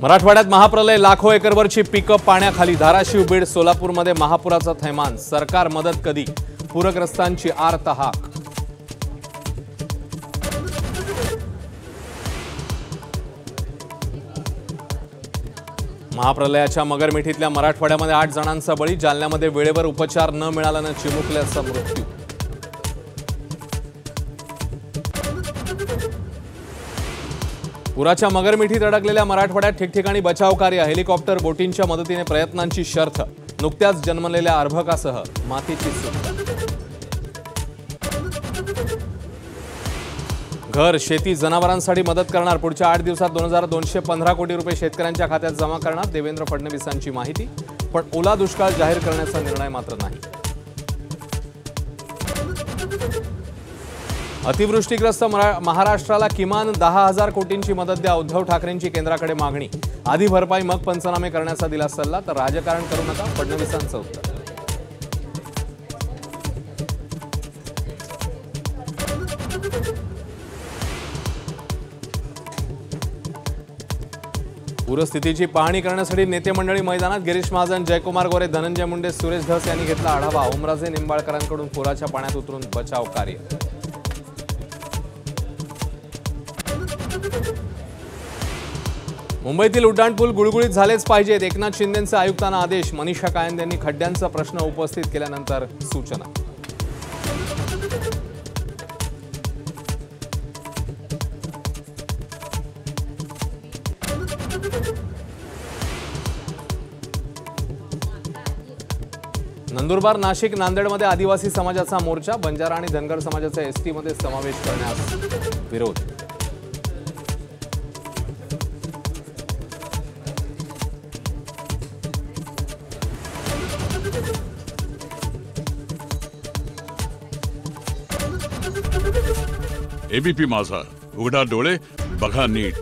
मराठवाड्यात महाप्रलय, लाखो एकरवरची पिकं पाण्याखाली. धाराशिव, बीड, सोलापूरमध्ये महापुराचा थैमान. सरकार मदत कधी? पूरग्रस्तांची आर्त हाक. महाप्रलयाच्या मगरमिठीतल्या मराठवाड्यामध्ये 8 जणांचा बळी. जालन्यामध्ये वेळेवर उपचार न मिळाल्यानं चिमुकल्याचा मृत्यू. पुराच्या मगरमिठीत अडकलेल्या मराठवाड्यात ठिकठिकाणी बचाव कार्य. हेलिकॉप्टर, बोटींच्या मदतीने प्रयत्नांची शर्थ. नुकत्याच जन्मलेल्या अर्भकासह मातीची सुटका. घर, शेती, जनावरांसाठी मदत करणार. पुढच्या 8 दिवसात 2215 कोटी रुपये शेतकऱ्यांच्या खात्यात जमा करणार. देवेंद्र फडणवीसांची माहिती. पण ओला दुष्काळ जाहीर करण्याचा निर्णय मात्र नाही. अतिवृष्टीग्रस्त महाराष्ट्राला किमान 10,000 कोटींची मदत द्या. उद्धव ठाकरेंची केंद्राकडे मागणी. आधी भरपाई मग पंचनामे करण्याचा दिला सल्ला. तर राजकारण करू नका, फडणवीसांचं उत्तर. पूरस्थितीची पाहणी करण्यासाठी नेते मंडळी मैदानात. गिरीश महाजन, जयकुमार गोरे, धनंजय मुंडे, सुरेश धस यांनी घेतला आढावा. ओमराजे निंबाळकरांकडून पुराच्या पाण्यात उतरून बचाव कार्य. मुंबईतील उड्डाणपूल गुळगुळीत झालेच पाहिजेत. एकनाथ शिंदेंचे आयुक्तांना आदेश. मनीषा कायंद यांनी खड्ड्यांचा प्रश्न उपस्थित केल्यानंतर सूचना. नंदुरबार, नाशिक, नांदेडमध्ये आदिवासी समाजाचा मोर्चा. बंजारा आणि धनगर समाजाचा एसटी मध्ये समावेश करण्यास विरोध. एबीपी माझा, उघडा डोळे बघा नीट.